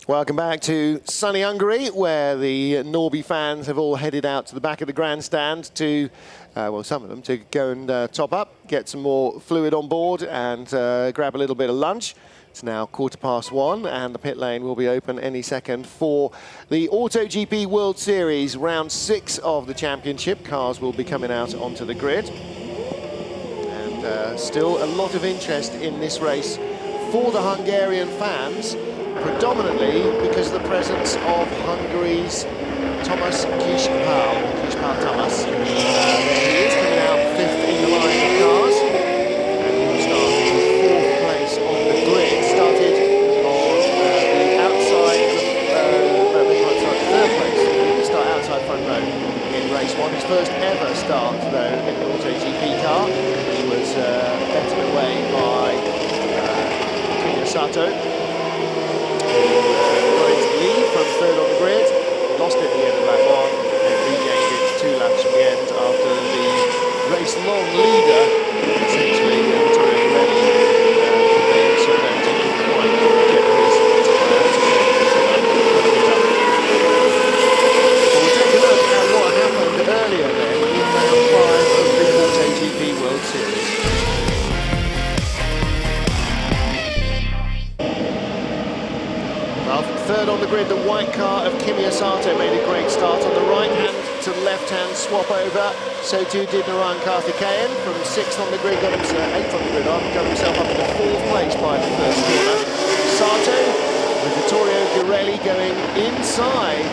Welcome back to sunny Hungary, where the Norby fans have all headed out to the back of the grandstand to, well, some of them, to go and top up, get some more fluid on board and grab a little bit of lunch. It's now 1:15 and the pit lane will be open any second for the AutoGP World Series. Round 6 of the championship. Cars will be coming out onto the grid. And still a lot of interest in this race for the Hungarian fans, predominantly because of the presence of Hungary's Thomas Kispál Thomas. There he is, coming out 5th in the line of cars. And he will start in 4th place on the grid. Started on the outside, third place. He will start outside front row in race 1. His first ever start, though, in the AutoGP car. He was betted away by Sato. Got into the lead from 3rd on the grid, lost it at the end of lap 1, and regained it 2 laps from the end after the race-long leader, essentially Vittorio Girelli, being so that he couldn't quite get his tyre to We'll take a look at what happened earlier then in round 5 of the AutoGP World Series. Third on the grid, the white car of Kimi Sato made a great start on the right-hand to left-hand swap over. So too did Naran Karthikeyan from 6th on the grid, 8th on the grid, got himself up into 4th place by the first corner. Sato with Vittorio Girelli going inside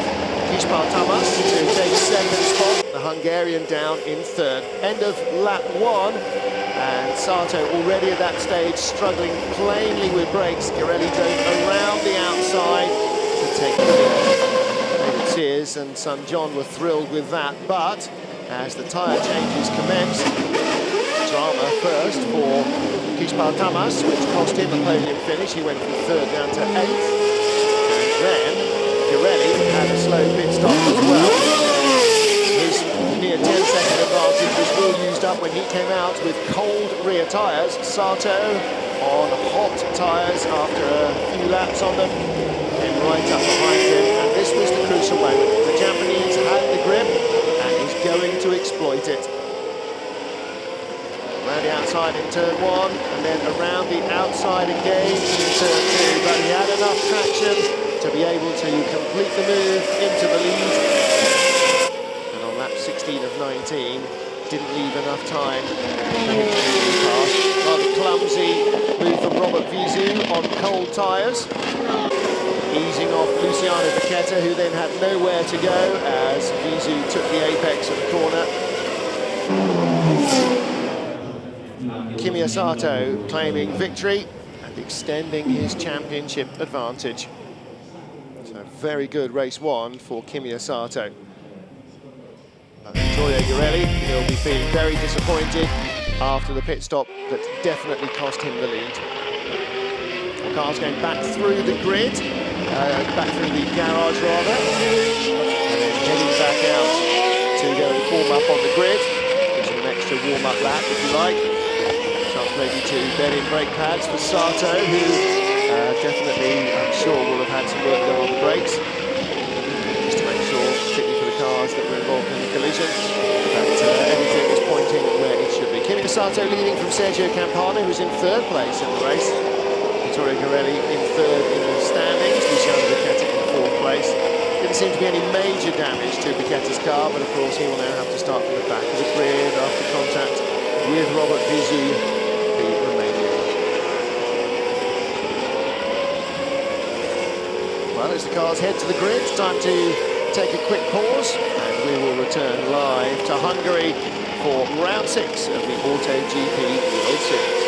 Kispál Thomas to take 2nd spot. The Hungarian down in 3rd. End of lap 1. And Sato already at that stage struggling plainly with brakes. Girelli drove around the outside to take the lead. David Sears and son John were thrilled with that, but as the tyre changes commenced, drama first for Kispál Thomas, which cost him a podium finish. He went from 3rd down to 8th. And then Girelli had a slow pit stop as well. His near 10-second advantage was all used up when he came out with cold rear tyres. Sato on hot tyres after a few laps on them came right up behind him, and this was the crucial moment. The Japanese had the grip and he's going to exploit it. Around the outside in turn 1 and then around the outside again in turn 2, but he had enough traction to be able to complete the move into the lead. 16 of 19, didn't leave enough time for him to pass. Rather clumsy move from Robert Vizu on cold tyres, easing off Luciano Becchetta, who then had nowhere to go as Vizu took the apex of the corner. Kimi Sato claiming victory and extending his championship advantage. So very good race 1 for Kimi Sato. Vittorio Girelli, he'll be feeling very disappointed after the pit stop that definitely cost him the lead. The car's going back through the grid, back through the garage rather, and then heading back out to go and form up on the grid, which is an extra warm-up lap if you like. Chance maybe to bed in brake pads for Sato, who definitely, I'm sure, will have had some work done on the brakes, just to make sure, particularly for the cars that were involved in the collision, that everything is pointing where it should be. Kimi Sato leading from Sergio Campana, who's in 3rd place in the race. Vittorio Girelli in 3rd in the standings. Luciano Becchetta in 4th place. Didn't seem to be any major damage to Becchetta's car, but of course he will now have to start from the back of the grid after contact with Robert Vizu, the Romanian. Well, as the cars head to the grid, it's time to take a quick pause, and we will return live to Hungary for round 6 of the AutoGP World Series.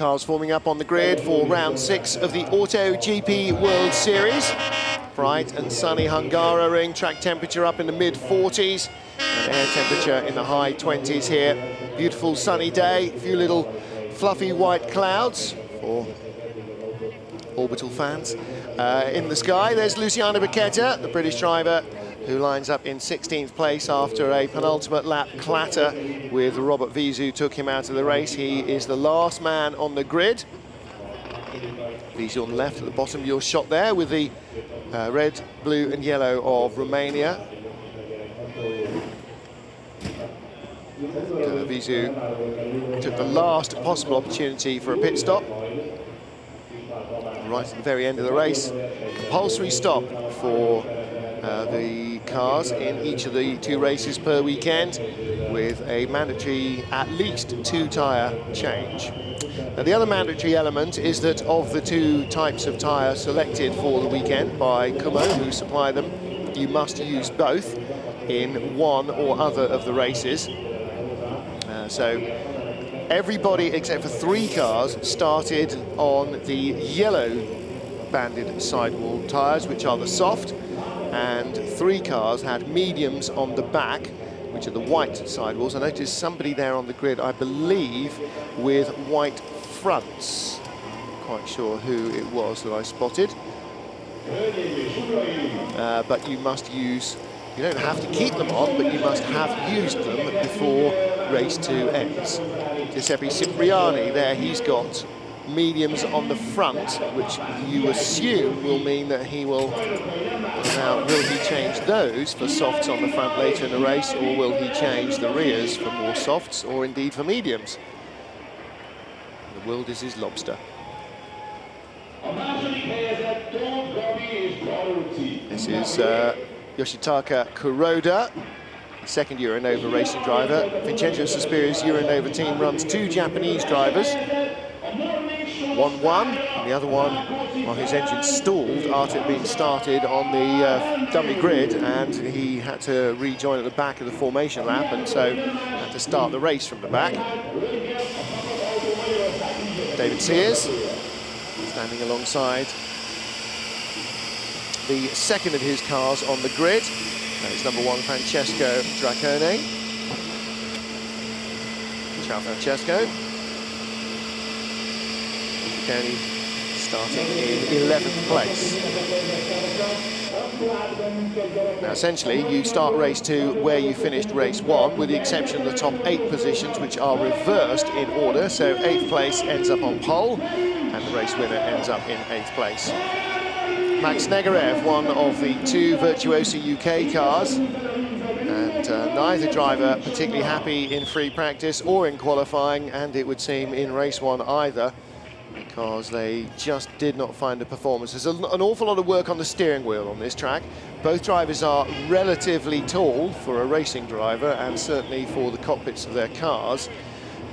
cars forming up on the grid for round 6 of the Auto GP World Series. Bright and sunny Hungaroring, track temperature up in the mid-40s and air temperature in the high 20s here. Beautiful sunny day, a few little fluffy white clouds for orbital fans. In the sky, there's Luciano Becchetta, the British driver, who lines up in 16th place after a penultimate lap clatter with Robert Visu, took him out of the race. He is the last man on the grid. Visu on the left at the bottom of your shot there with the red, blue and yellow of Romania. Visu took the last possible opportunity for a pit stop. Right at the very end of the race, compulsory stop for the cars in each of the 2 races per weekend, with a mandatory at least 2 tyre change. Now, the other mandatory element is that of the 2 types of tyre selected for the weekend by Kumho, who supply them, you must use both in one or other of the races. So everybody except for 3 cars started on the yellow banded sidewall tyres, which are the soft, and 3 cars had mediums on the back, which are the white sidewalls. I noticed somebody there on the grid, I believe, with white fronts. Not quite sure who it was that I spotted. But you must use, you don't have to keep them on, but you must have used them before race 2 ends. Giuseppe Cipriani there, he's got mediums on the front, which you assume will mean that he will, now will he change those for softs on the front later in the race, or will he change the rears for more softs, or indeed for mediums? The world is his lobster. This is Yoshitaka Kuroda, second Euronova racing driver. Vincenzo Sospiri's Euronova team runs 2 Japanese drivers. One won, and the other one, well, his engine stalled after it being started on the dummy grid, and he had to rejoin at the back of the formation lap, and so had to start the race from the back. David Sears standing alongside the second of his cars on the grid. That is number 1, Francesco Dracone. Ciao, Francesco. Dracone starting in 11th place. Now, essentially, you start race 2 where you finished race 1, with the exception of the top 8 positions, which are reversed in order. So 8th place ends up on pole, and the race winner ends up in 8th place. Max Negarev, one of the 2 Virtuosi UK cars, and neither driver particularly happy in free practice or in qualifying, and it would seem in race 1 either, because they just did not find a performance. There's an awful lot of work on the steering wheel on this track. Both drivers are relatively tall for a racing driver, and certainly for the cockpits of their cars.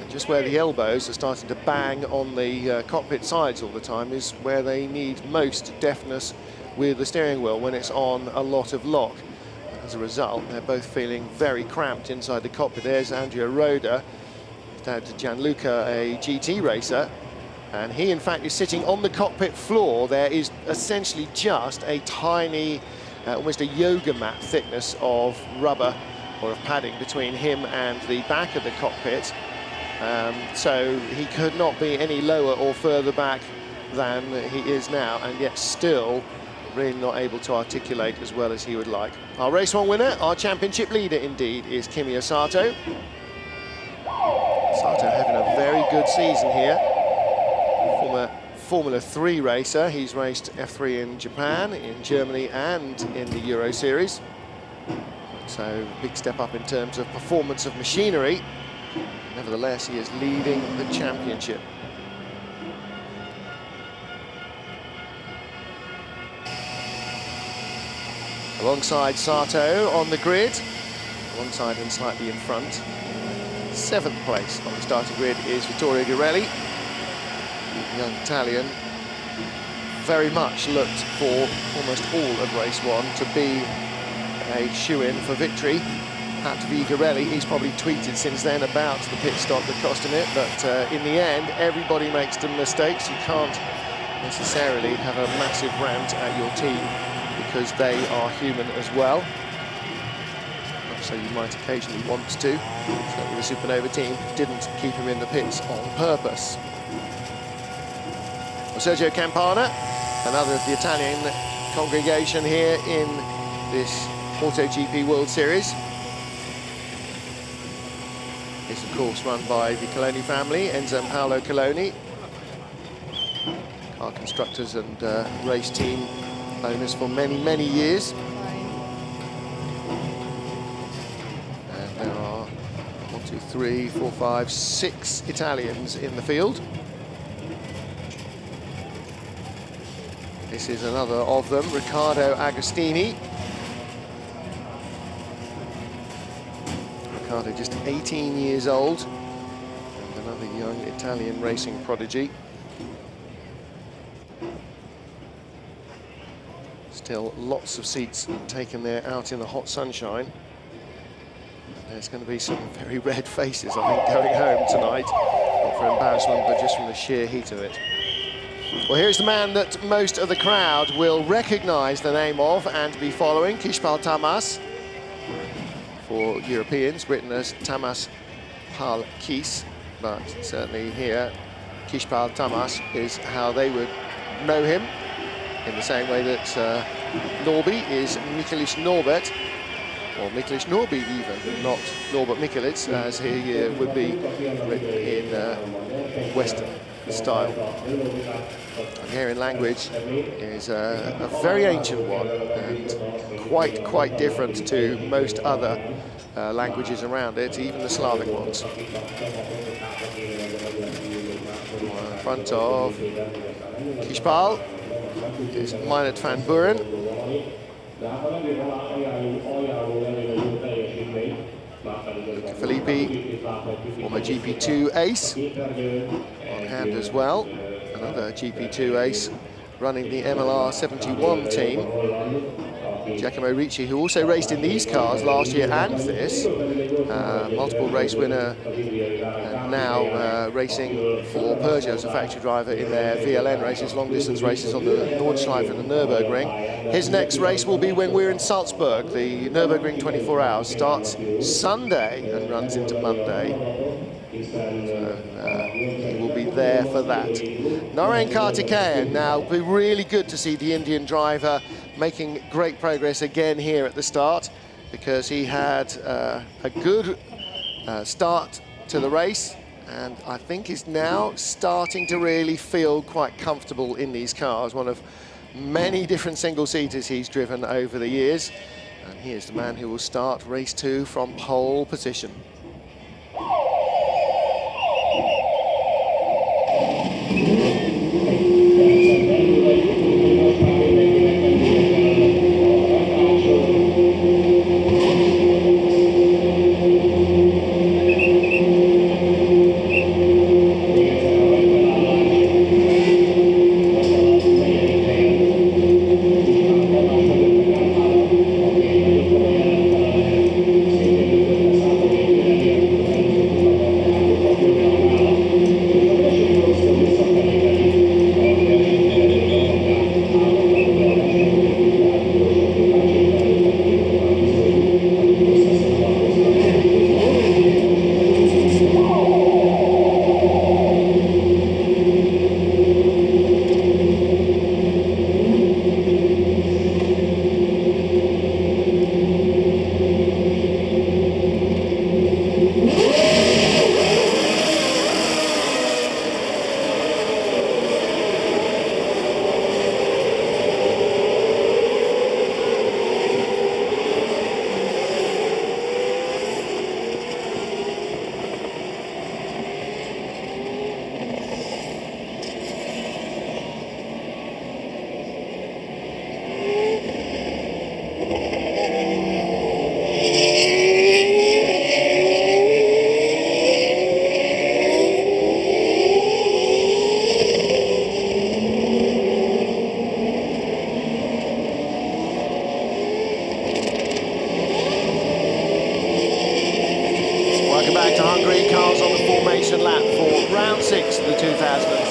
Just where the elbows are starting to bang on the cockpit sides all the time is where they need most deftness with the steering wheel, when it's on a lot of lock. As a result, they're both feeling very cramped inside the cockpit. There's Andrea Roda, dad to Gianluca, a GT racer, and he in fact is sitting on the cockpit floor. There is essentially just a tiny, almost a yoga mat thickness of rubber or of padding between him and the back of the cockpit. So he could not be any lower or further back than he is now, and yet still really not able to articulate as well as he would like. Our race 1 winner, our championship leader indeed, is Kimi Sato. Sato having a very good season here. Former Formula 3 racer. He's raced F3 in Japan, in Germany and in the Euro Series. So big step up in terms of performance of machinery. Nevertheless, he is leading the championship. Alongside Sato on the grid, alongside and slightly in front. 7th place on the starting grid is Vittorio Girelli, the young Italian. Very much looked for almost all of race 1 to be a shoe-in for victory. at Vigarelli. He's probably tweeted since then about the pit stop that cost him it, but in the end, everybody makes the mistakes. You can't necessarily have a massive rant at your team because they are human as well. So you might occasionally want to. Certainly the Supernova team didn't keep him in the pits on purpose. Sergio Campana, another of the Italian congregation here in this MotoGP World Series. It's of course run by the Coloni family, Enzo and Paolo Coloni, car constructors and race team owners for many, many years. And there are 1, 2, 3, 4, 5, 6 Italians in the field. This is another of them, Riccardo Agostini. Riccardo just 18 years old, and another young Italian racing prodigy. Still lots of seats taken there out in the hot sunshine. There's going to be some very red faces, I think, going home tonight. Not for embarrassment, but just from the sheer heat of it. Well, here's the man that most of the crowd will recognise the name of and be following, Kishpal Tamas. For Europeans, written as Tamas Pal Kis, but certainly here, Kishpal Tamas is how they would know him, in the same way that Norby is Michaelis Norbert, or Michaelis Norby even, not Norbert Michaelis, as he would be written in Western style. Hungarian language is a very ancient one and quite different to most other languages around it, even the Slavic ones. In front of Kishpal is Meinert van Buren. Filippi, former GP2 ace, on hand as well. Another GP2 ace running the MLR 71 team. Giacomo Ricci, who also raced in these cars last year and this, multiple race winner, and now racing for Peugeot as a factory driver in their VLN races, long distance races on the Nordschleife and the Nürburgring. His next race will be when we're in Salzburg. The Nürburgring 24 hours starts Sunday and runs into Monday. So he will be there for that. Narain Karthikeyan. Now, it'll be really good to see the Indian driver making great progress again here at the start, because he had a good start to the race, and I think is now starting to really feel quite comfortable in these cars. One of many different single-seaters he's driven over the years, and here's the man who will start race 2 from pole position.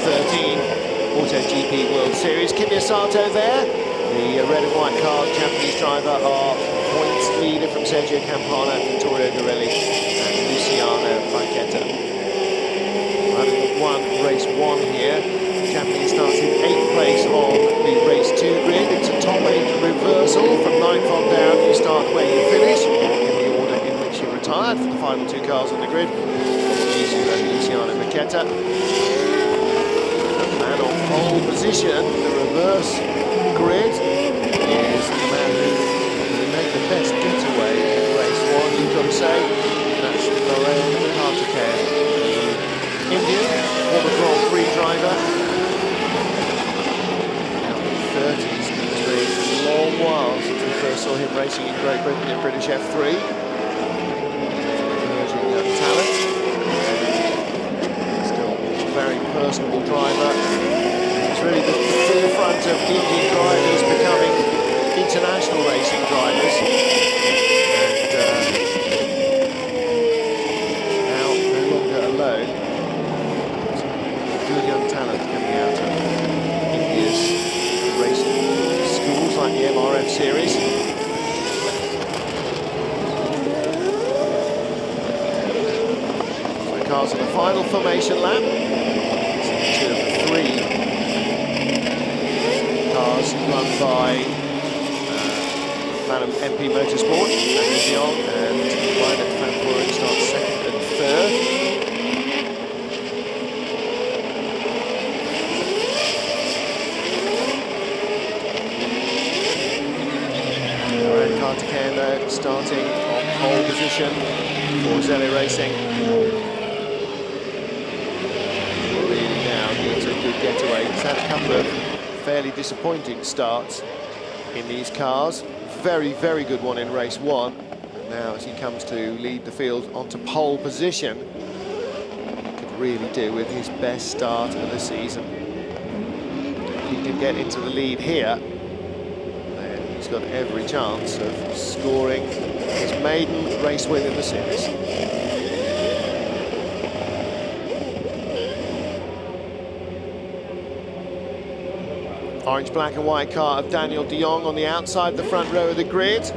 2013 MotoGP World Series. Kimi Sato there, the red and white car Japanese driver, are points leader from Sergio Campana, Vittorio Girelli and Luciano Marchetta. Running one, race one here. The Japanese starts in 8th place on the race 2 grid. It's a top 8 reversal. From 9th on down, you start where you finish, in the order in which you retired for the final 2 cars on the grid. Luciano Marchetta. The man on pole position, the reverse grid, is the man who made the best getaway in race 1, you've got to say. That's Hungaroring. Indian, former Grand Prix driver. Now in the 30s, it's been a long while since we first saw him racing in Great Britain in British F3. Emerging young talent. Still a very personable driver. It's really the forefront of Indian drivers becoming international racing drivers. And now no longer alone. Good young talent coming out of India's racing schools like the MRF series. So cars on the final formation lap. It's 2 of the 3 cars run by Madam MP Motorsport, Daniel Dion and Ryan van Buren starts 2nd and 3rd. Starting on pole position for Zelle Racing. Really now needs a good getaway. He's had a couple of fairly disappointing starts in these cars. Very, very good one in race 1. And now as he comes to lead the field onto pole position, could really do with his best start of the season. If he can get into the lead here, he's got every chance of scoring his maiden race win in the series. Orange, black and white car of Daniel de Jong on the outside, the front row of the grid.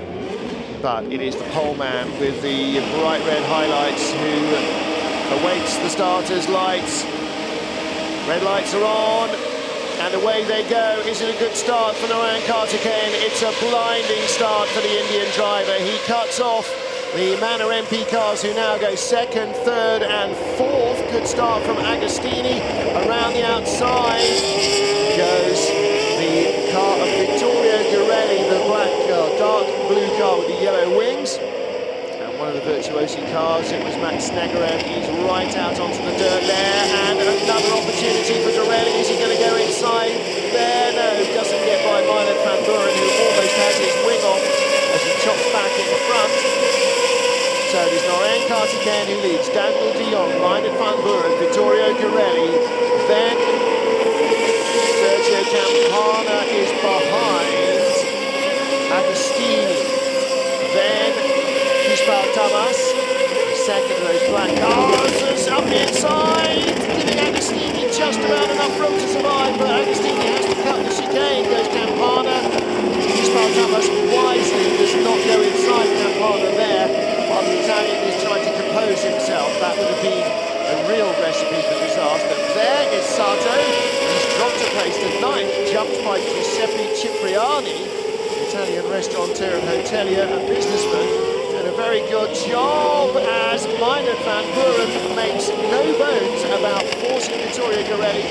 But it is the pole man with the bright red highlights who awaits the starters' lights. Red lights are on. And away they go. Is it a good start for Narang Karthikeyan? It's a blinding start for the Indian driver. He cuts off the Manor MP cars who now go 2nd, 3rd and 4th. Good start from Agostini. Around the outside goes the car of Vittorio Girelli, the black car, dark blue car with the yellow wings. And one of the Virtuosi cars, it was Max Snegeren. He's right out onto the dirt there. And another opportunity for Girelli. Is he going to go inside there? No, doesn't get by Mylon van Buren, who almost has his wing off as he chops back in front. So it is Narang Karthikeyan who leads. Daniel de Jong, Mylon van Buren, Vittorio Girelli. Then Sergio Campana is behind Agostini. Then Thomas, 2nd of those black cars, up the inside, giving Agostini just about enough room to survive, but Agostini has to cut the chicane. Goes Campana. Thomas wisely does not go inside Campana there, while the Italian is trying to compose himself. That would have been a real recipe for disaster. There is Sato. He's dropped a place to 9th, jumped by Giuseppe Cipriani, Italian restaurateur and hotelier and businessman. A very good job as Mylon van Buren makes no bones about forcing Vittorio Girelli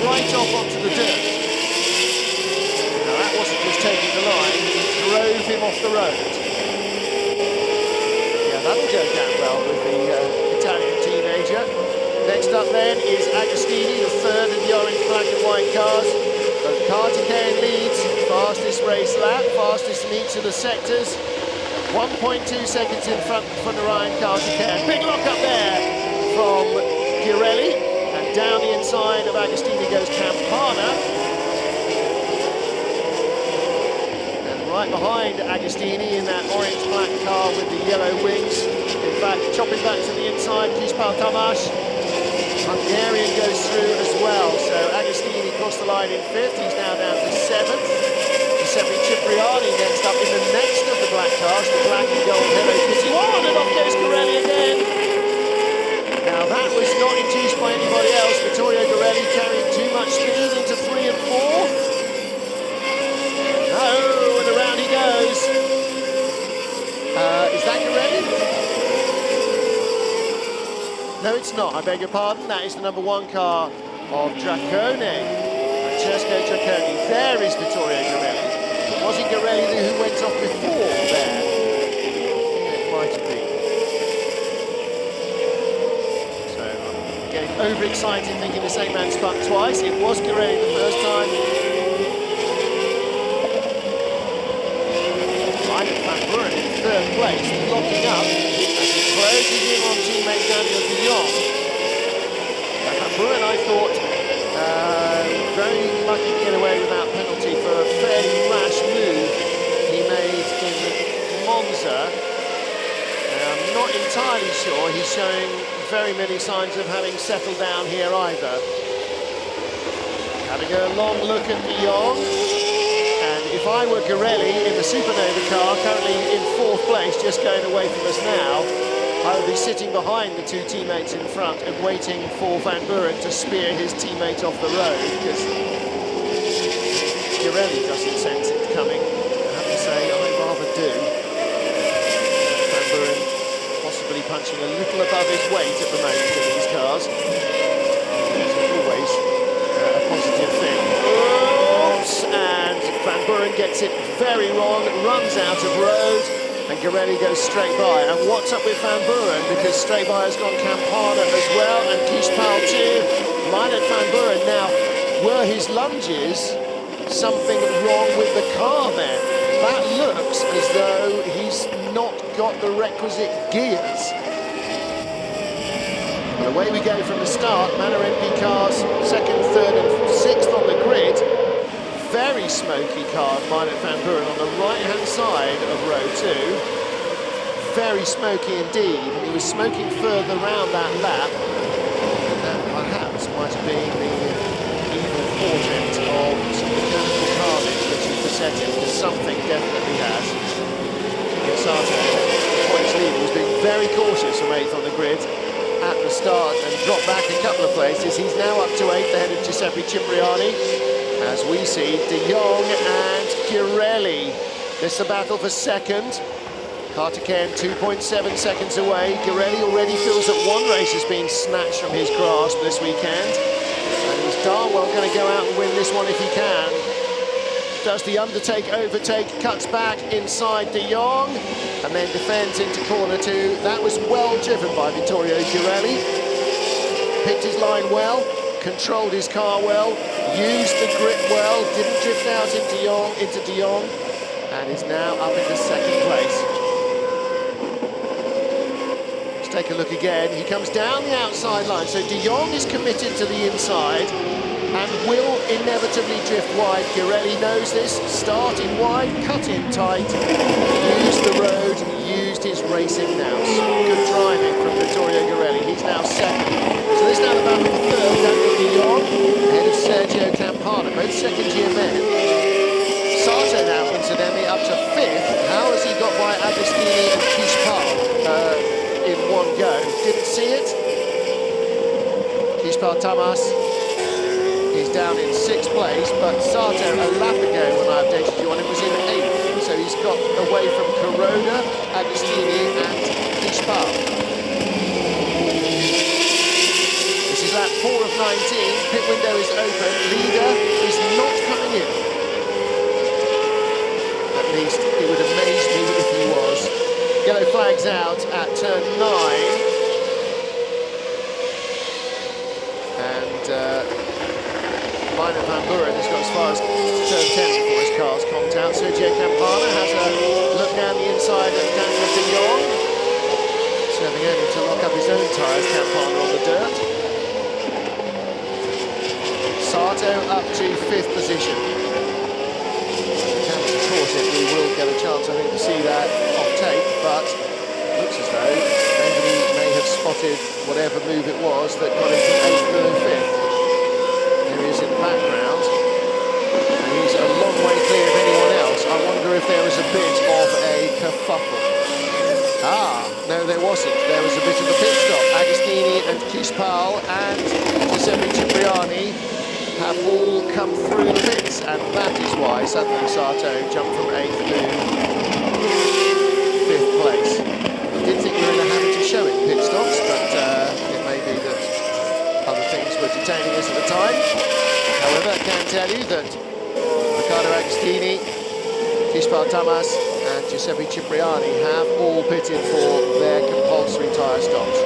right off onto the dirt. Now that wasn't just taking the line, he drove him off the road. Yeah, that'll go down well with the Italian teenager. Next up then is Agostini, the 3rd of the orange, black and white cars. But Karthikeyan leads, fastest race lap, fastest in each of the sectors. 1.2 seconds in front for Narang Karthikeyan. Big lock up there from Girelli. And down the inside of Agostini goes Campana. And right behind Agostini in that orange-black car with the yellow wings. In fact, chopping back to the inside, Kispal Tamash. Hungarian goes through as well. So across the line in 5th. He's now down to 7th. Giuseppe Cipriani next up in the next of the black cars, the black and gold Hello Kitty one, and off goes Garelli again. Now that was not induced by anybody else. Vittorio Garelli carrying too much speed into 3 and 4. Oh, and around he goes. Is that Garelli? No, it's not. I beg your pardon. That is the number 1 car of Dracone. Francesco Dracone. There is Vittorio Garelli. But was it Garelli who went off before there? Yeah, it might have been. So I'm getting overexcited thinking the same man spun twice. It was Garelli the first time. In 3rd place, locking up as he closes in on teammate Daniel de Jong. Van Buren, I thought, very lucky to get away without penalty for a fairly rash move he made in Monza. I'm not entirely sure he's showing very many signs of having settled down here either. Having a long look at de Jong. If I were Garelli in the Supernova car, currently in 4th place, just going away from us now, I would be sitting behind the 2 teammates in front and waiting for Van Buren to spear his teammate off the road, because Garelli doesn't sense it coming. I have to say, I rather do. Van Buren possibly punching a little above his weight at the moment in these cars. It's always a positive thing. And Van Buren gets it very wrong, runs out of road, and Garelli goes straight by. And what's up with Van Buren? Because straight by has gone Campana as well, and Kiespal too. Meinert Van Buren. Now, were his lunges something wrong with the car then? That looks as though he's not got the requisite gears. Well, away we go from the start. Manor MP cars 2nd, 3rd and 6th on the grid. Very smoky car, Meinert Van Buren on the right-hand side of row 2. Very smoky indeed, and he was smoking further round that lap. And that perhaps might have been the evil portent of some mechanical carnage which is besetting, because something definitely has. Sato, points leader, was being very cautious from 8th on the grid at the start and dropped back a couple of places. He's now up to 8th ahead of Giuseppe Cipriani. As we see de Jong and Garelli. This is a battle for 2nd. Karthikeyan 2.7 seconds away. Garelli already feels that 1 race has been snatched from his grasp this weekend. And he's darn well going to go out and win this one if he can. Does the overtake, cuts back inside de Jong, and then defends into corner 2. That was well driven by Vittorio Garelli. Picked his line well. Controlled his car well, used the grip well, didn't drift out into de Jong, and is now up into 2nd place. Let's take a look again. He comes down the outside line, so de Jong is committed to the inside and will inevitably drift wide. Garelli knows this, starting wide, cut in tight, used the road, used his racing nous. Good driving from Vittorio Garelli. He's now 2nd. So this is now the battle for 3rd, Daniel de Jong, ahead of Sergio Campana, both 2nd-year men. Sato now, incidentally, up to 5th. How has he got by Agostini and Kiespal in one go? Didn't see it. Kiespal Tamas, he's down in 6th place, but Sato, a lap ago when I updated you on him, was in 8th. So he's got away from Corona, Agostini and Kiespal. Lap 4 of 19, pit window is open, leader is not coming in. At least it would amaze me if he was. Yellow flags out at turn 9. And Meinert Van Buren has got as far as turn 10 before his car's conked out. Sergio Campana has a look down the inside at Daniel de Jong. Serving only to lock up his own tyres, Campana on the dirt. Sato up to 5th position. Of course, if we will get a chance, I think, to see that off tape, but looks as though nobody may have spotted whatever move it was that got him from 8th to 5th. There he is in the background. wasn't. There was a bit of a pit stop. Agostini and Kispal and Giuseppe Cipriani have all come through the pits, and that is why suddenly Sato jumped from 8th to 5th place. I did think we were in a habit of showing pit stops, but it may be that other things were detaining us at the time. However, I can tell you that Riccardo Agostini, Kispal Tamas and Giuseppe Cipriani have all pitted for their compulsory tyre stops.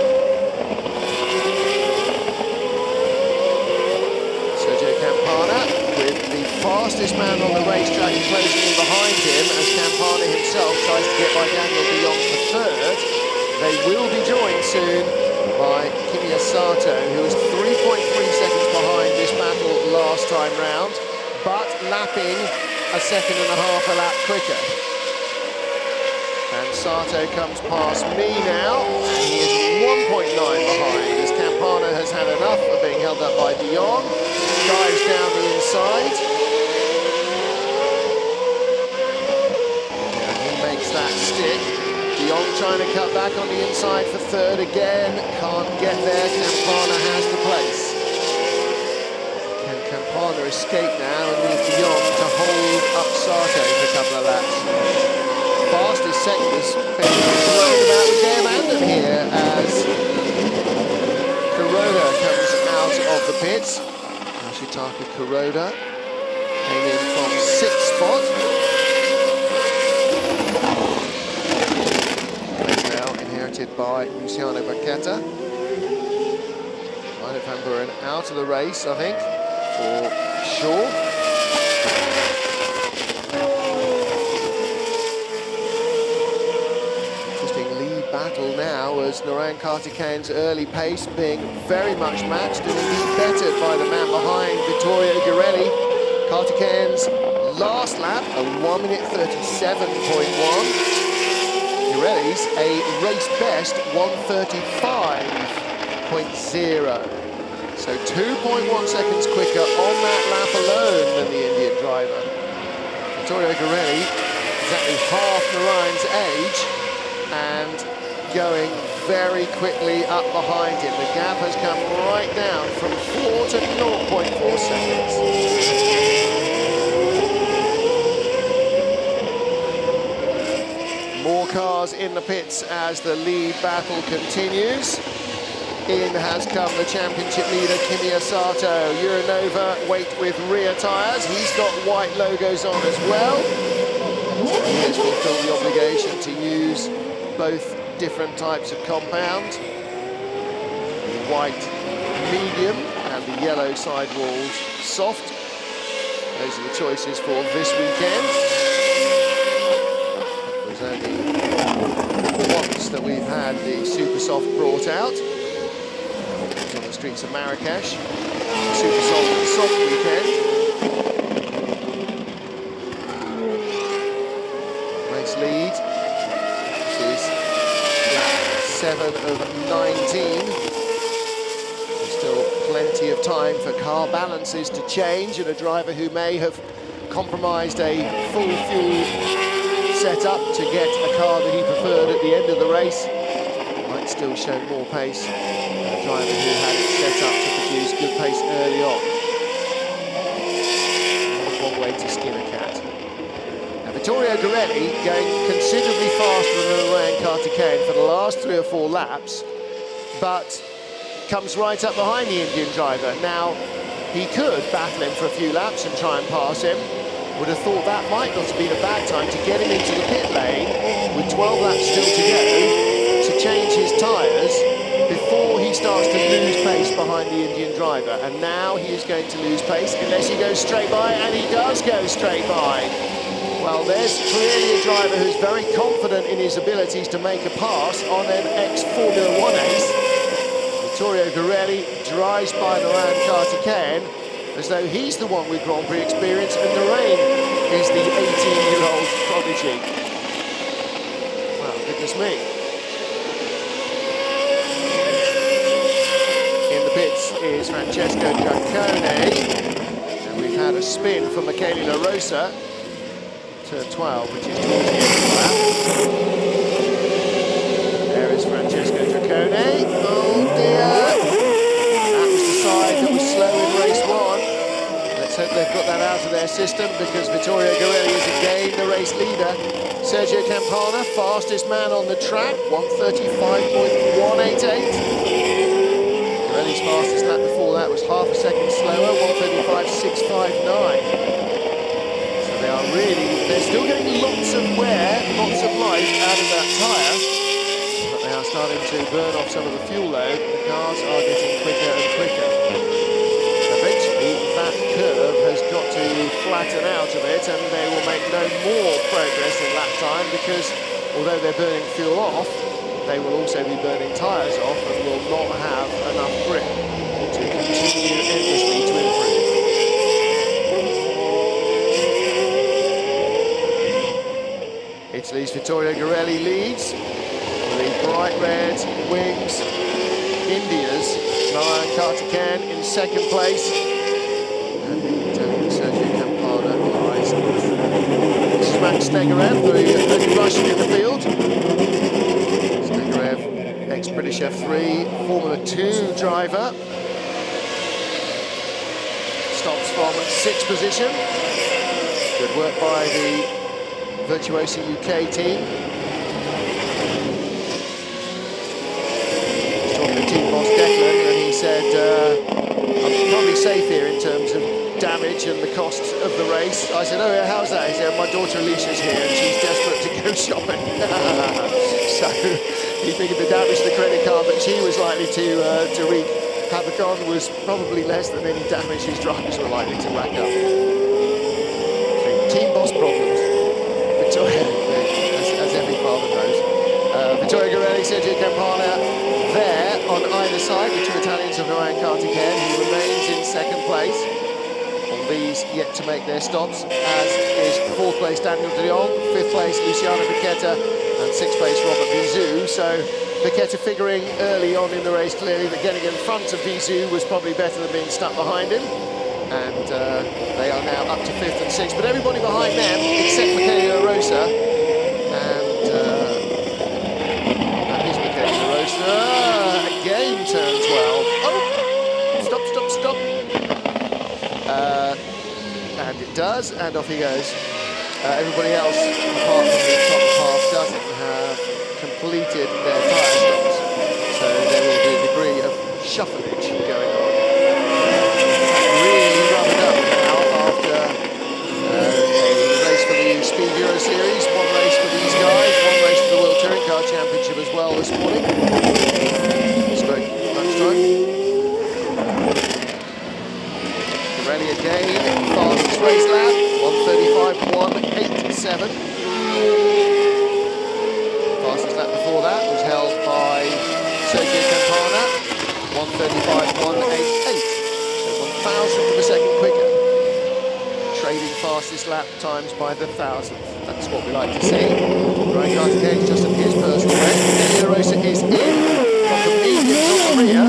With the fastest man on the racetrack closing in behind him as Campana himself tries to get by Daniel de Jong for 3rd. They will be joined soon by Kimi Sato, who was 3.3 seconds behind this battle last time round, but lapping a 1.5 seconds a lap quicker. And Sato comes past me now, and he is 1.9 behind as Campana has had enough of being held up by de Jong. Dives down the inside. And he makes that stick. De Jong trying to cut back on the inside for 3rd again. Can't get there. Campana has the place. Can Campana escape now and leave de Jong to hold up Sato for a couple of laps? Fastest sectors being thrown about with Diamandum here as Kuroda comes out of the pits. Yoshitaka Kuroda came in from 6th spot. Now inherited by Luciano Bacchetta. Reinhard van Buren out of the race, I think, for sure. Battle now as Narayan Karthikeyan's early pace being very much matched and indeed bettered by the man behind, Vittorio Girelli. Karthikeyan's last lap, a 1:37.1. Girelli's a race best 1:35.0. So 2.1 seconds quicker on that lap alone than the Indian driver. Vittorio Girelli, exactly half Narayan's age, and going very quickly up behind him. The gap has come right down from 4 to 0.4 seconds. More cars in the pits as the lead battle continues. In has come the championship leader, Kimi Sato. Euronova weight with rear tyres. He's got white logos on as well. He has fulfilled the obligation to use both different types of compound, the white medium and the yellow sidewalls soft. Those are the choices for this weekend. There's only once that we've had the super soft brought out. It's on the streets of Marrakesh. Super soft weekend. Race lead. 7 of 19. There's still plenty of time for car balances to change, and a driver who may have compromised a full fuel setup to get a car that he preferred at the end of the race might still show more pace than a driver who had it set up to produce good pace early on. Not one way to skin a cat. Vittorio Girelli going considerably faster than Narayan Karthikeyan for the last 3 or 4 laps, but comes right up behind the Indian driver. Now, he could battle him for a few laps and try and pass him. Would have thought that might not have been a bad time to get him into the pit lane with 12 laps still to go to change his tyres before he starts to lose pace behind the Indian driver. And now he is going to lose pace unless he goes straight by, and he does go straight by. Well, there's clearly a driver who's very confident in his abilities to make a pass on an ex-Formula 1 ace. Vittorio Girelli drives by Narayan Karthikeyan as though he's the one with Grand Prix experience and Narayan is the 18-year-old prodigy. Well, goodness me. In the pits is Francesco Giaccone, and we've had a spin for Michele La Rosa. Turn 12, which is towards the end of the lap. There is Francesco Dracone. Oh dear! That was the side that was slow in race 1. Let's hope they've got that out of their system, because Vittorio Garelli is again the race leader. Sergio Campana, fastest man on the track, 1:35.188. Garelli's fastest lap before that was half a second slower, 1:35.659. So they are really, they're still getting lots of wear, lots of life out of that tyre, but they are starting to burn off some of the fuel load. The cars are getting quicker and quicker. Eventually, that curve has got to flatten out a bit, and they will make no more progress in lap time, because although they're burning fuel off, they will also be burning tyres off and will not have enough grip to continue endlessly to improve. Italy's Vittorio Garelli leads with the bright red wings. India's Narayan Karthikeyan in second place, and Sergio Campana lies. This is Max Stegarev, the only Russian in the field. Stegarev, ex-British F3, Formula 2 driver. Stops from 6th position. Good work by the Virtuosi UK team. Team boss Declan, and he said, I'm probably safe here in terms of damage and the costs of the race. I said, oh yeah, how's that? He said, my daughter Alicia's here and she's desperate to go shopping. So he figured the damage to the credit card that she was likely to wreak havoc on was probably less than any damage his drivers were likely to rack up. So, team boss problems. Vittorio, as every father knows. Vittorio Garelli, Sergio Campana there on either side, the 2 Italians of Narayan Karthikeyan, who remains in second place. All these yet to make their stops, as is 4th place Daniel de Jong, 5th place Luciano Becchetta, and 6th place Robert Vizou. So Becchetta figuring early on in the race clearly that getting in front of Vizou was probably better than being stuck behind him. And they are now up to 5th and 6th, but everybody behind them, except Michele Rosa, and that is Michele Rosa, again turn 12. Oh, stop. And it does, and off he goes. Everybody else, apart from the top half, doesn't have completed their tyre stops, so there will be a degree of shuffleage going on. Really rubbing up now after a race for the Speed Euro Series, 1 race for these guys, 1 race for the World Touring Car Championship as well this morning. It's great lunchtime. Garelli again, fastest race lap, 1:35.187. Fastest lap before that was held by Sergio Campana, 1:35.188. So 1,000th of a second quicker. Trading fastest lap times by the 1,000th. That's what we like to see. Narayan Karthikeyan is just at his personal best. Michele Rosa is in from the mediums on the rear.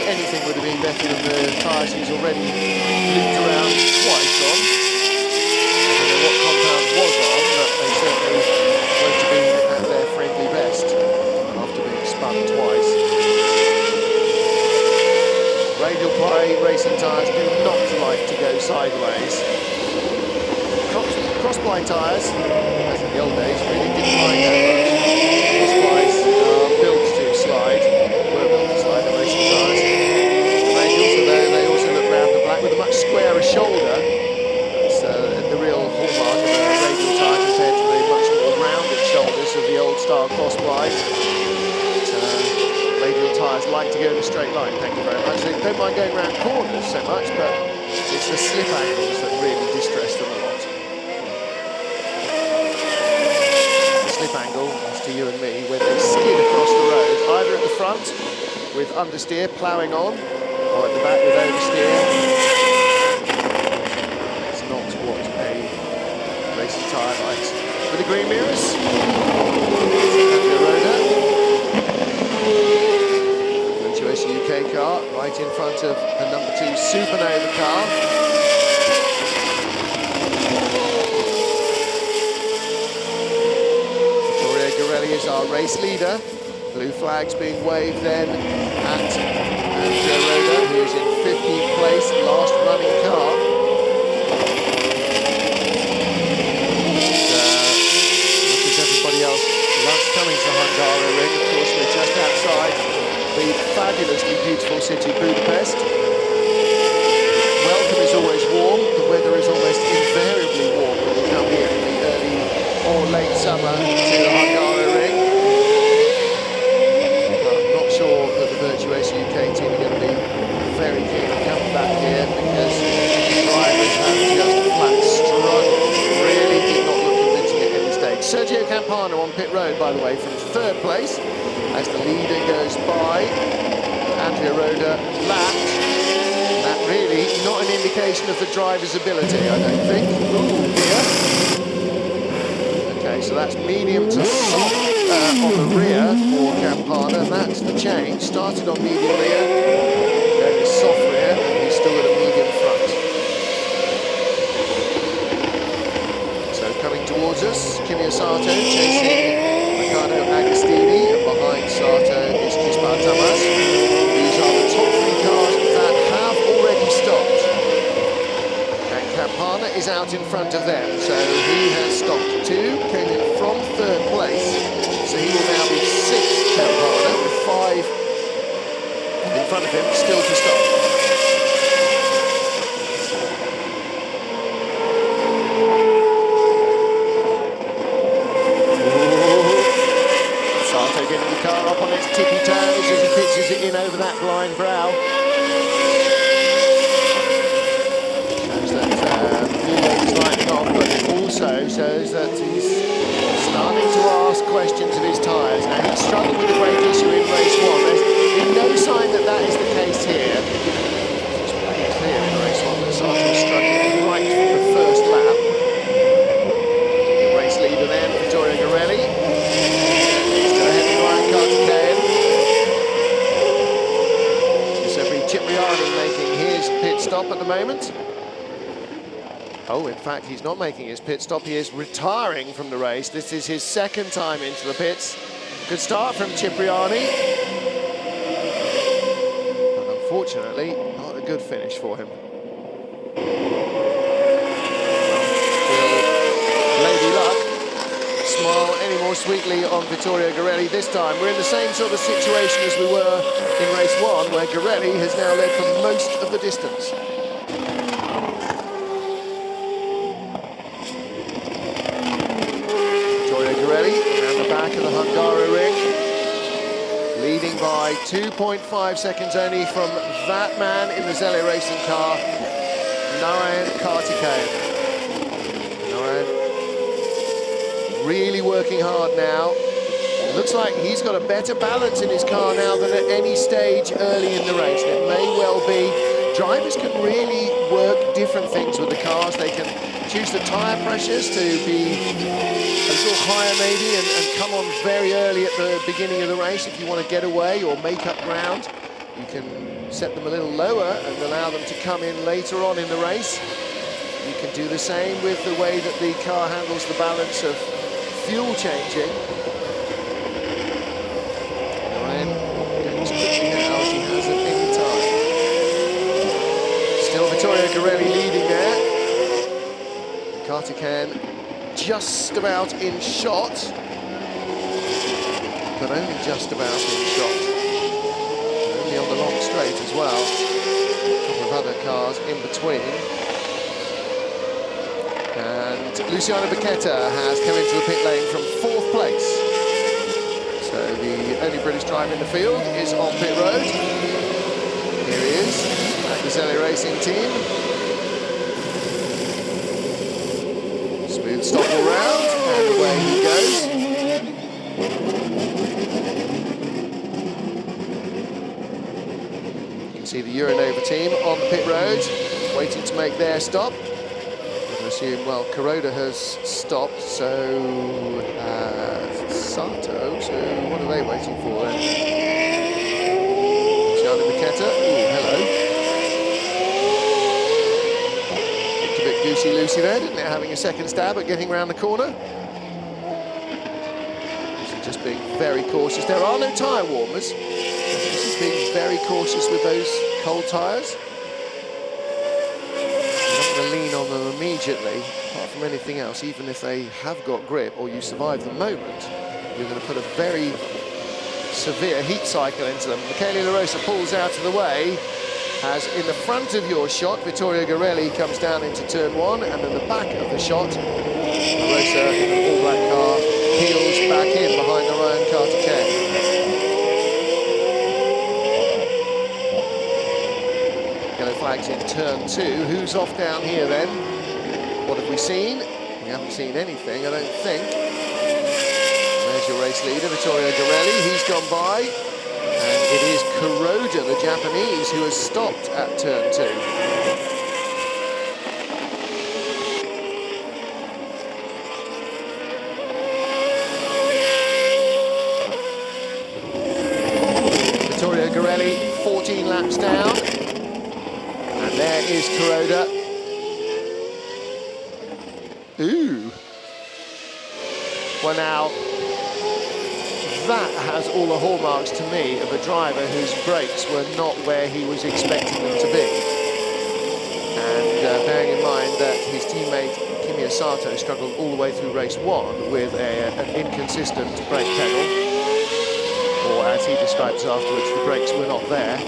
Anything would have been better than the tyres he's already looped around twice on. I don't know what compound was on, but they certainly won't have been at their friendly best after being spun twice. Radial ply racing tyres do not like to go sideways. Cross-ply tyres, as in the old days, really didn't like that much. Cross-plies are built to slide, were built to slide, the racing tyres. They also look round and black with a much squarer shoulder. It's the real hallmark of a radial tyre compared to the much more rounded shoulders of the old style cross-plies. Radial tyres like to go in a straight line, thank you very much. They don't mind going round corners so much, but it's the slip angles that really distress them a lot. The slip angle is to you and me when they skid across the road, either at the front with understeer ploughing on, or at the back with oversteer. It's not what a racing tyre likes. With the green mirrors, Virtuosi UK car right in front of the number 2 Supernova car. Vittorio Garelli Pirelli is our race leader. Blue flags being waved then at Andrea Roda, who is in 15th place, last running car. Much as everybody else loves coming to Hungaroring, of course we're just outside the fabulously beautiful city of Budapest. Welcome is always warm, the weather is almost invariably warm when you come here in the early or late summer to Hungaroring. I'm not sure that the Virtuoso UK team are going to be very keen to come back here because drivers have just flat struggled. Really did not look convincing at any stage. Sergio Campana on pit road, by the way, from 3rd place as the leader goes by. Andrea Roda lapped. That really not an indication of the driver's ability, I don't think. Ooh, here. Okay, so that's medium to soft on the rear for Campana, and that's the change. Started on medium rear, going to soft rear, and he's still at a medium front. So coming towards us, Kimi Sato chasing Riccardo Agostini, and behind Sato is Gisbert Tamas. These are the top 3 cars that have already stopped. And Campana is out in front of them, so he has stopped 2, came in from 3rd place, so he will now be 6th, Campana, with 5 in front of him, still to stop. Sato getting the car up on its tippy toes as he pitches it in over that blind brow. Shows that he's lightening off, but it also shows that he's starting to ask questions of his tyres. Now, he struggled with a brake issue in race 1. There's been no sign that that is the case here. It's pretty clear in race 1 that Sato was struggling right from the first lap. The race leader then, Vittorio Garelli. Still ahead of Ryan Carter-Cayen. Giuseppe Cipriani making his pit stop at the moment. Oh, in fact, he's not making his pit stop. He is retiring from the race. This is his 2nd time into the pits. Good start from Cipriani. But unfortunately, not a good finish for him. Lady Luck smile any more sweetly on Vittorio Garelli this time. We're in the same sort of situation as we were in race 1, where Garelli has now led for most of the distance. Around the back of the Hungaroring, leading by 2.5 seconds only from that man in the Zelle Racing car, Narayan Kartikeyan. Narayan really working hard now. It looks like he's got a better balance in his car now than at any stage early in the race. And it may well be. Drivers can really work different things with the cars. They can choose the tyre pressures to be a little higher maybe and come on very early at the beginning of the race if you want to get away or make up ground. You can set them a little lower and allow them to come in later on in the race. You can do the same with the way that the car handles the balance of fuel changing. Ryan goes quickly now as he has at any time. Still Vittorio Garelli leading there. Kartikeyan just about in shot, but only just about in shot. Only on the long straight as well. A couple of other cars in between. And Luciano Becchetta has come into the pit lane from 4th place. So the only British driver in the field is on pit road. Here he is, at the Zelle Racing team. Smooth stop all round, and away he goes. You can see the Euronova team on the pit road, waiting to make their stop. I assume, well, Kuroda has stopped, so Sato, so what are they waiting for then? Luciano Becchetta, ooh, hello. Looked a bit goosey-loosey there, didn't it, having a second stab at getting round the corner. just being very cautious. There are no tyre warmers. This is being very cautious with those cold tyres. You're not going to lean on them immediately, apart from anything else. Even if they have got grip or you survive the moment, you're going to put a very severe heat cycle into them. Michele La Rosa pulls out of the way, as in the front of your shot, Vittorio Garelli comes down into turn 1, and in the back of the shot, La Rosa in an all-black car peels back in behind Ryan Carter-Kane. Yellow flags in turn 2. Who's off down here then? What have we seen? We haven't seen anything, I don't think. There's your race leader, Vittorio Garelli. He's gone by. And it is Kuroda, the Japanese, who has stopped at turn 2. Vittorio Garelli, 14 laps down. And there is Kuroda. Ooh. Well, now, that has all the hallmarks to me of a driver whose brakes were not where he was expecting them to be. And bearing in mind that his teammate Kimi Sato struggled all the way through race 1 with an inconsistent brake pedal, or as he describes afterwards, the brakes were not there.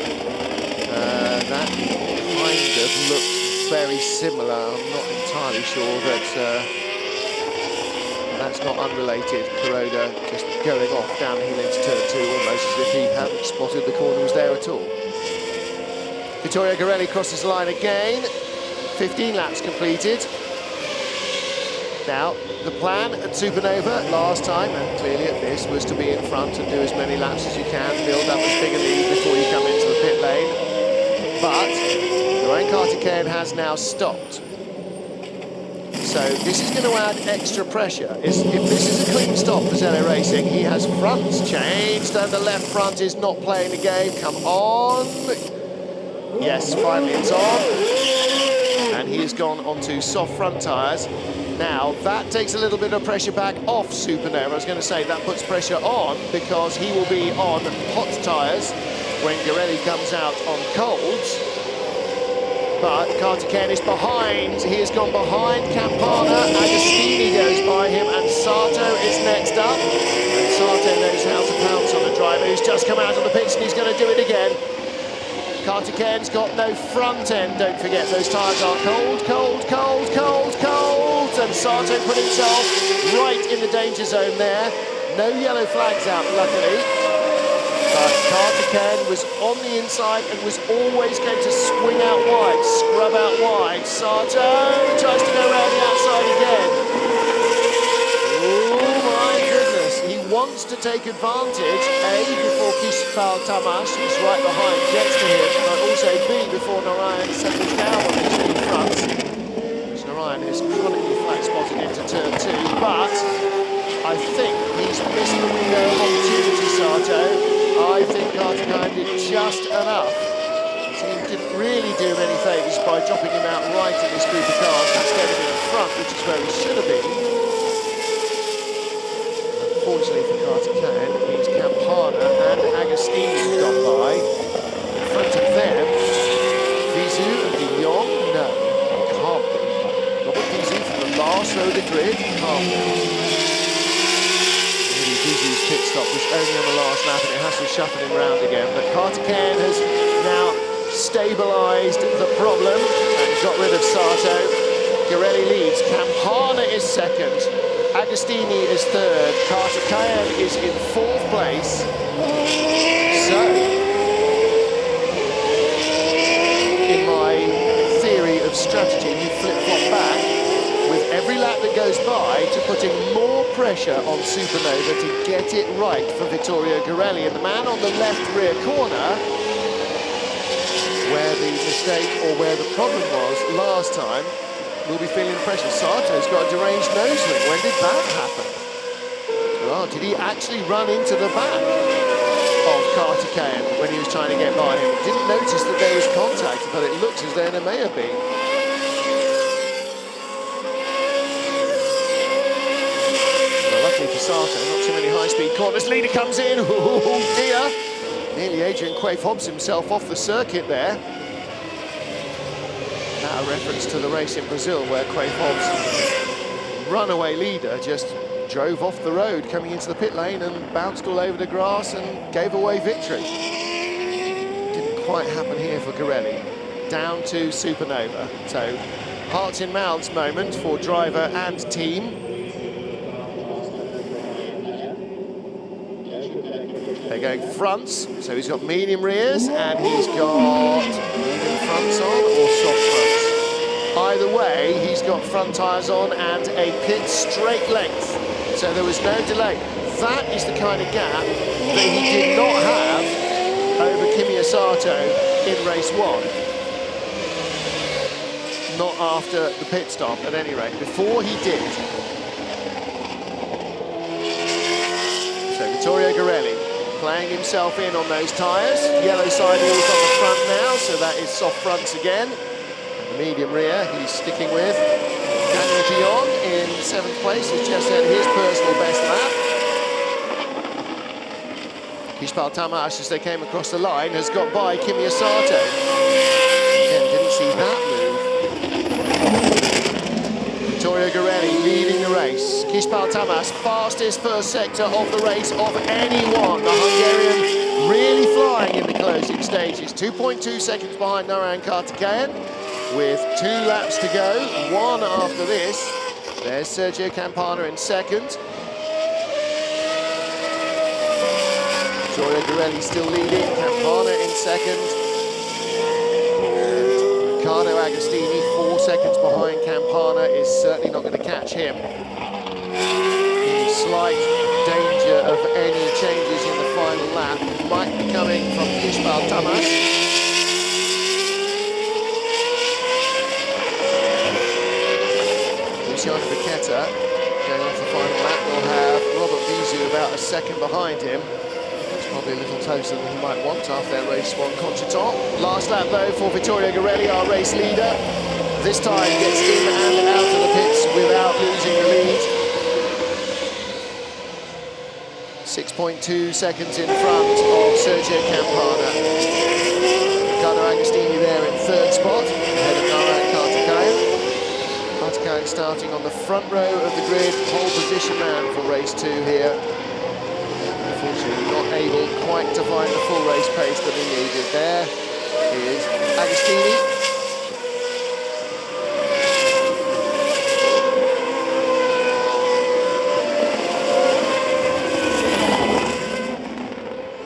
That kind of looked very similar. I'm not entirely sure that that's not unrelated. Kuroda just going off down the hill into turn 2, almost as if he hadn't spotted the corner was there at all. Vittorio Garelli crosses the line again. 15 laps completed. Now, the plan at Supernova last time, and clearly at this, was to be in front and do as many laps as you can, build up as big a lead before you come into the pit lane. But Ryan Carter-Kane has now stopped. So this is going to add extra pressure. If this is a clean stop for Zelo Racing, he has fronts changed, and the left front is not playing the game. Come on. Yes, finally it's on. And he has gone onto soft front tyres. Now, that takes a little bit of pressure back off Supernova. I was going to say that puts pressure on, because he will be on hot tyres when Garelli comes out on colds. But Carter-Kane is behind. He has gone behind Campana. Agostini goes by him, and Sato is next up. And Sato knows how to pounce on a driver who's just come out of the pits, and he's going to do it again. Carter-Kane's got no front end. Don't forget, those tyres are cold, cold, cold, cold, cold. And Sato put himself right in the danger zone there. No yellow flags out, luckily. But Carter-Kane was on the inside and was always going to swing out wide, scrub out wide. Sato tries to go around the outside again. Oh my goodness. He wants to take advantage, A, before Kisfal Tamash, who's right behind, gets to him, but also B, before Narayan settles down on his two fronts. Which Narayan is chronically flat spotted into turn 2, but I think he's missed the window of opportunity, Sato. I think Carter-Kane did just enough. The team didn't really do him any favours by dropping him out right in this group of cars instead of in front, which is where he should have been. Unfortunately for Carter-Kane, it means Campana and Agostini have gone by. In front of them, Vizu and De Jong, no, can't be. Robert Vizu from the last row of the grid, can't be. Vizu's pit stop was only on the last lap, and it has to shuffle him round again. But Carter-Kane has now stabilised the problem and got rid of Sato. Garelli leads. Campana is second. Agostini is third. Carter-Kane is in fourth place. So, in my theory of strategy, you flip-flop back with every lap that goes by to putting more pressure on Supernova to get it right for Vittorio Garelli. And the man on the left rear corner, where the mistake or where the problem was last time, will be feeling the pressure. Sato's got a deranged nose ring. When did that happen? Well, did he actually run into the back of Carter-Kane when he was trying to get by him? Didn't notice that there was contact, but it looks as though there may have been. Sato. Not too many high-speed corners. Leader comes in. Oh dear. Nearly Adrian Quaife-Hobbs himself off the circuit there. That a reference to the race in Brazil where Quaife-Hobbs, runaway leader, just drove off the road coming into the pit lane and bounced all over the grass and gave away victory. Didn't quite happen here for Garelli. Down to Supernova. So hearts in mouths moment for driver and team. They're going fronts, so he's got medium rears and he's got medium fronts on or soft fronts. Either way, he's got front tyres on and a pit straight length, so there was no delay. That is the kind of gap that he did not have over Kimi Sato in race 1. Not after the pit stop, at any rate. Before he did. So Vittorio Garelli playing himself in on those tyres. Yellow side wheels on the front now, so that is soft fronts again. The medium rear he's sticking with. Daniel Dion in 7th place has just had his personal best lap. Kishpal Tamash, as they came across the line, has got by Kimi Sato. Again, didn't see that move. Vittorio Garelli leading the race. Kishpal Tamas, fastest first sector of the race of anyone. The Hungarian really flying in the closing stages. 2.2 seconds behind Narayan Kartikeyan with 2 laps to go. 1 after this. There's Sergio Campana in 2nd. Vittorio Garelli still leading. Campana in 2nd. Riccardo Agostini, 4 seconds behind Campana, is certainly not going to catch him. In slight danger of any changes in the final lap might be coming from Kishpal Tamas. Luciano Paqueta going off the final lap will have Robert Vizu about a second behind him. Probably a little closer than he might want after their race 1 contretemps. Last lap though for Vittorio Garelli, our race leader. This time gets in and out of the pits without losing the lead. 6.2 seconds in front of Sergio Campana. Riccardo Agostini there in 3rd spot, ahead of Narayan Kartikeyan. Kartikeyan starting on the front row of the grid, pole position man for race 2 here. Unfortunately not able quite to find the full race pace that he needed. There is Agostini.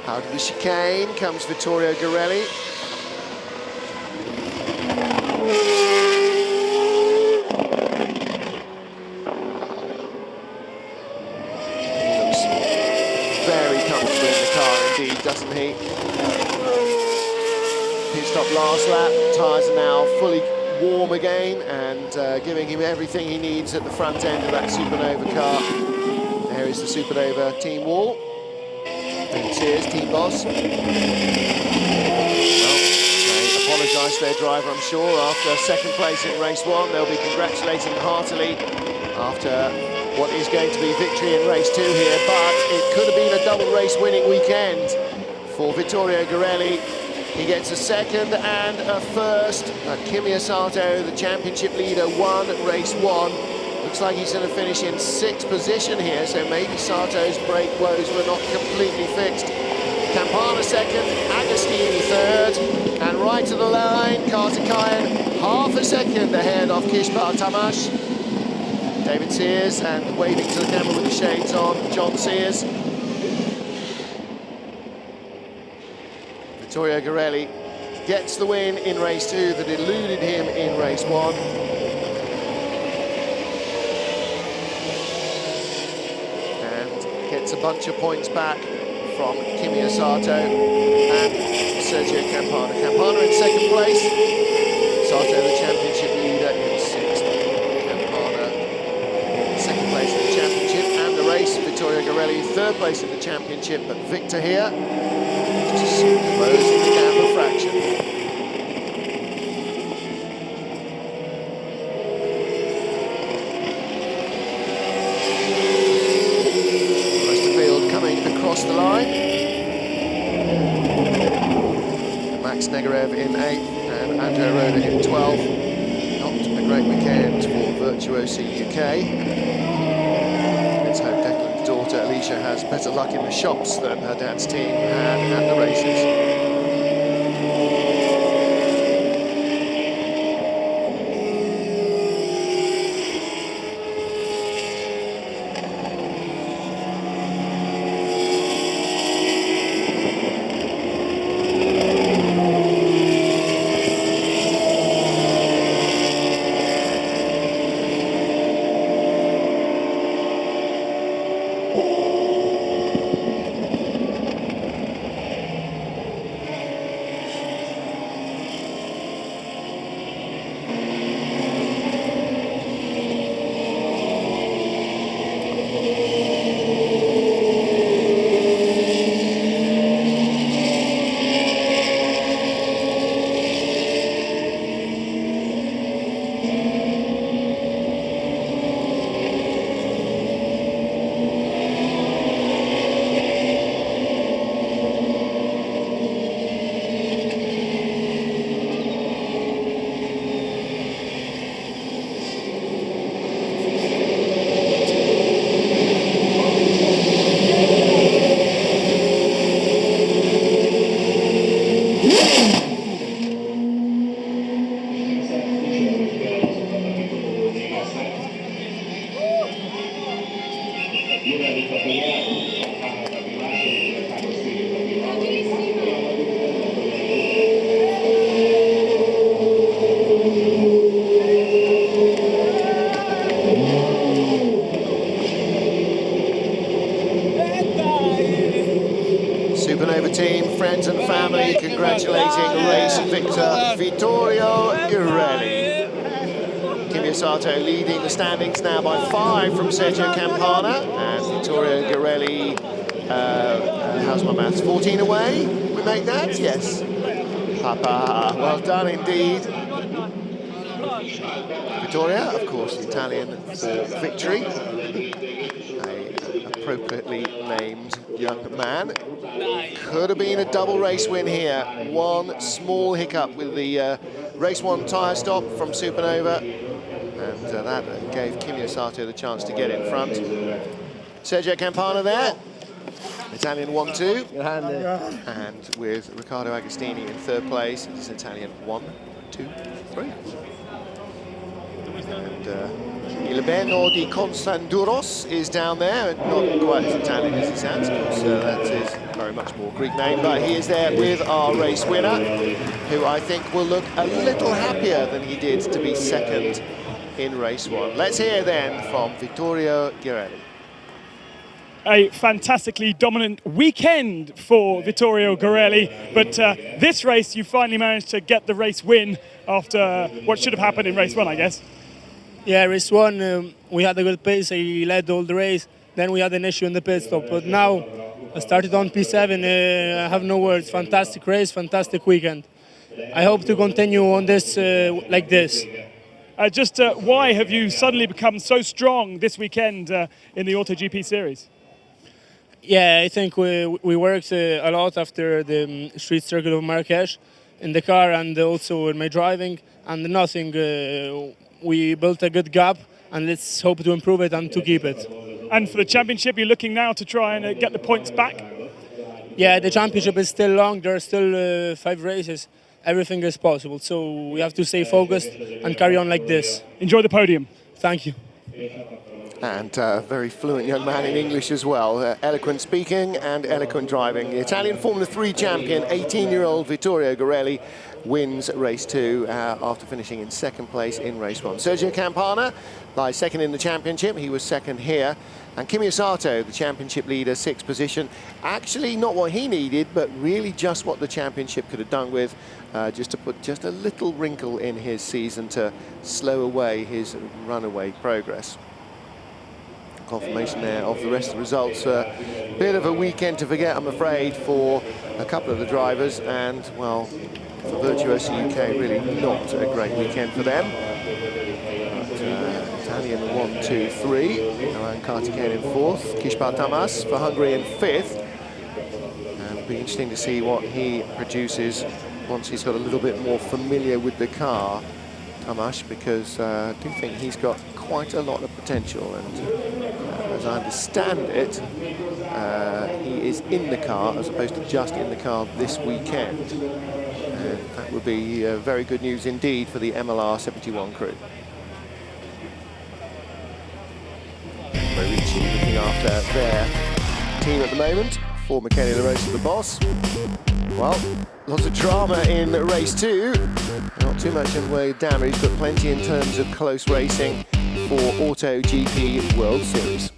Out of the chicane comes Vittorio Garelli. Doesn't he? Pit stop last lap, tyres are now fully warm again and giving him everything he needs at the front end of that Supernova car. There is the Supernova team wall. And here's team boss. Well, they apologise to their driver, I'm sure. After 2nd place in race 1, they'll be congratulating heartily after what is going to be victory in race 2 here, but it could have been a double race winning weekend for Vittorio Garelli. He gets a 2nd and a 1st. Kimi Sato, the championship leader, won race 1. Looks like he's going to finish in 6th position here, so maybe Sato's brake woes were not completely fixed. Campana 2nd, Agostini 3rd, and right to the line, Kartikeyan half a second ahead of Kishpal Tamas. David Sears, and waving to the camera with the shades on, John Sears. Vittorio Garelli gets the win in race 2 that eluded him in race 1. And gets a bunch of points back from Kimi Sato and Sergio Campana. Campana in 2nd place, Sato the championship leader in 6th. Place in the championship and the race. Vittorio Garelli 3rd place in the championship, but Victor here just closing the gap a fraction. Zagarev in 8th and Andrea Roda in 12th. Not a great weekend for Virtuosi UK. Let's hope Declan's daughter Alicia has better luck in the shops than her dad's team had at the races. Supernova team, friends and family congratulating race victor Vittorio Girelli. Kimi Sato leading the standings now by 5 from Sergio Campana, and Vittorio Girelli, how's my maths, 14 away? We make that? Yes. Papa, well done indeed. Vittoria, of course, the Italian for victory. Appropriately named young man. Could have been a double race win here. One small hiccup with the race 1 tyre stop from Supernova, and that gave Kimi Sato the chance to get in front. Sergio Campana there, Italian 1-2, and with Riccardo Agostini in 3rd place, it's Italian 1-2-3. And Il Beno di Constanduros is down there, not quite as Italian as he sounds, because that is very much more Greek name, but he is there with our race winner, who I think will look a little happier than he did to be 2nd in race 1. Let's hear then from Vittorio Girelli. A fantastically dominant weekend for Vittorio Girelli, but this race you finally managed to get the race win after what should have happened in race 1, I guess. Yeah, race 1, we had a good pace, he led all the race, then we had an issue in the pit stop, but now I started on P7, I have no words, fantastic race, fantastic weekend. I hope to continue on this like this. Why have you suddenly become so strong this weekend in the AutoGP series? Yeah, I think we worked a lot after the street circuit of Marrakesh in the car and also in my driving, and nothing. We built a good gap, and let's hope to improve it and to keep it. And for the championship, you're looking now to try and get the points back? Yeah, the championship is still long. There are still 5 races. Everything is possible, so we have to stay focused and carry on like this. Enjoy the podium. Thank you. And a very fluent young man in English as well. Eloquent speaking and eloquent driving. The Italian Formula 3 champion, 18-year-old Vittorio Girelli, wins race 2 after finishing in 2nd place in race 1. Sergio Campana lies 2nd in the championship. He was 2nd here. And Kimi Sato, the championship leader, 6th position. Actually not what he needed, but really just what the championship could have done with, just to put just a little wrinkle in his season to slow away his runaway progress. Confirmation there of the rest of the results. A bit of a weekend to forget, I'm afraid, for a couple of the drivers, and, well, for Virtuosi UK, really not a great weekend for them. But, Italian 1-2-3, Noran Kartikeyan in 4th, Kishpar Tamas for Hungary in 5th. And it'll be interesting to see what he produces once he's got a little bit more familiar with the car, Tomasz, because I do think he's got quite a lot of potential, and as I understand it, he is in the car as opposed to just in the car this weekend. And that would be very good news indeed for the MLR 71 crew. Ricci looking after their team at the moment. For Michele La Rosa, the boss. Well, lots of drama in race 2. Not too much in the way of damage, but plenty in terms of close racing for Auto GP World Series.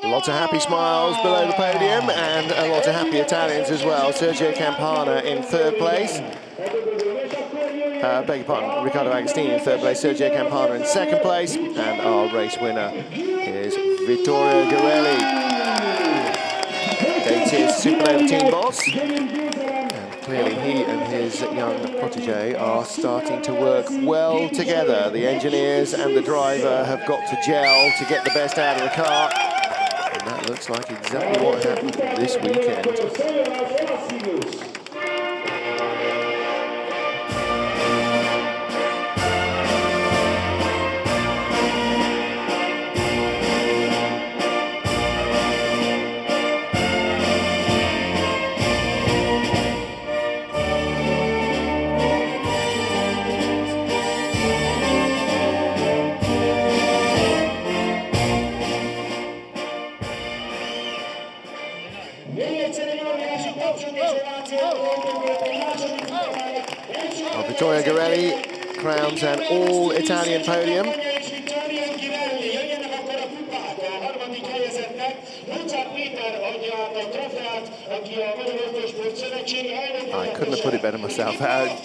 Lots of happy smiles below the podium, and a lot of happy Italians as well. Sergio Campana in third place. Beg your pardon, Riccardo Agostini in third place, Sergio Campana in second place, and our race winner is Vittorio Garelli. Dated Supernova team boss. And clearly he and his young protege are starting to work well together. The engineers and the driver have got to gel to get the best out of the car. And that looks like exactly what happened this weekend. Well, Vittorio Garelli crowns an all-Italian podium. I couldn't have put it better myself.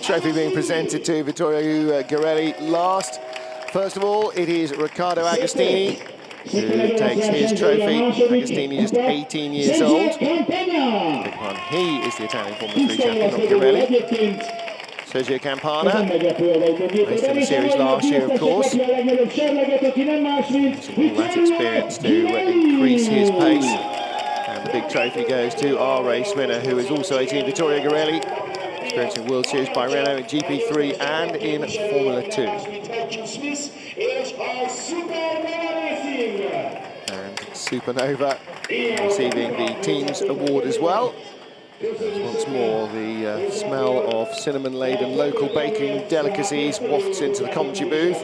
Trophy being presented to Vittorio Garelli last. First of all, it is Riccardo Agostini who takes his trophy. Agostini just 18 years old. He is the Italian Formula 3 champion, not Garelli. Sergio Campana, raced in the series last year, of course. Using all that experience to increase his pace. And the big trophy goes to our race winner, who is also 18, Vittorio Garelli, experiencing World Series by Renault in GP3 and in Formula 2. And Supernova receiving the team's award as well. There's once more the smell of cinnamon-laden local baking delicacies wafts into the commentary booth.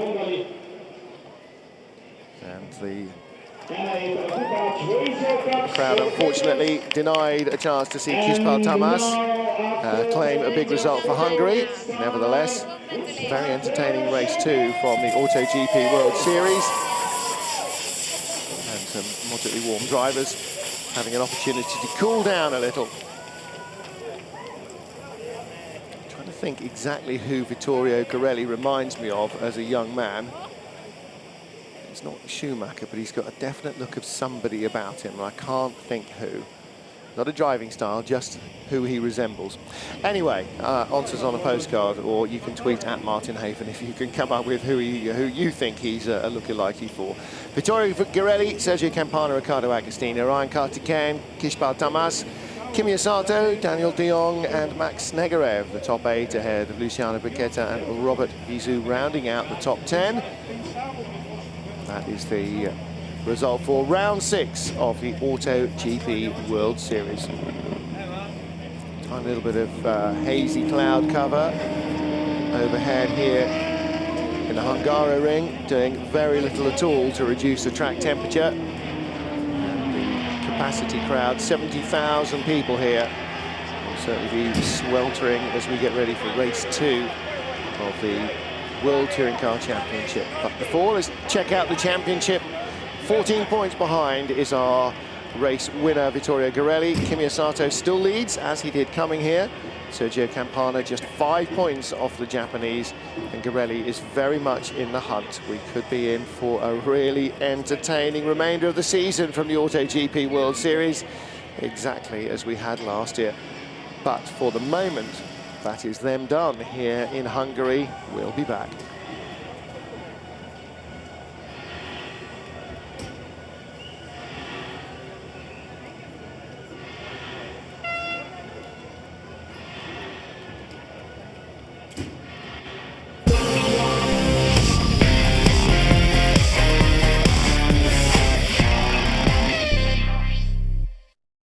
And the crowd unfortunately denied a chance to see Kispal Tamas claim a big result for Hungary. Nevertheless, very entertaining race 2 from the Auto GP World Series. And some moderately warm drivers having an opportunity to cool down a little. Trying to think exactly who Vittorio Garelli reminds me of as a young man. It's not Schumacher, but he's got a definite look of somebody about him, and I can't think who. Not a driving style, just who he resembles. Anyway, answers on a postcard, or you can tweet at Martin Hafen if you can come up with who you think he's a lookalike for. Vittorio Garelli, Sergio Campana, Riccardo Agostini, Ryan Kartikeyan, Kispal Tamas, Kimi Asato, Daniel de Jong and Max Negarev, the top 8 ahead of Luciano Becchetta and Robert Vizou, rounding out the top 10. That is the result for round 6 of the Auto GP World Series. Tiny little bit of hazy cloud cover overhead here in the Hungaroring, doing very little at all to reduce the track temperature. And the capacity crowd, 70,000 people here. Will certainly be sweltering as we get ready for race 2 of the World Touring Car Championship. But before, let's check out the championship. 14 points behind is our race winner, Vittorio Garelli. Kimi Asato still leads, as he did coming here. Sergio Campana just 5 points off the Japanese, and Garelli is very much in the hunt. We could be in for a really entertaining remainder of the season from the AutoGP World Series, exactly as we had last year. But for the moment, that is them done here in Hungary. We'll be back.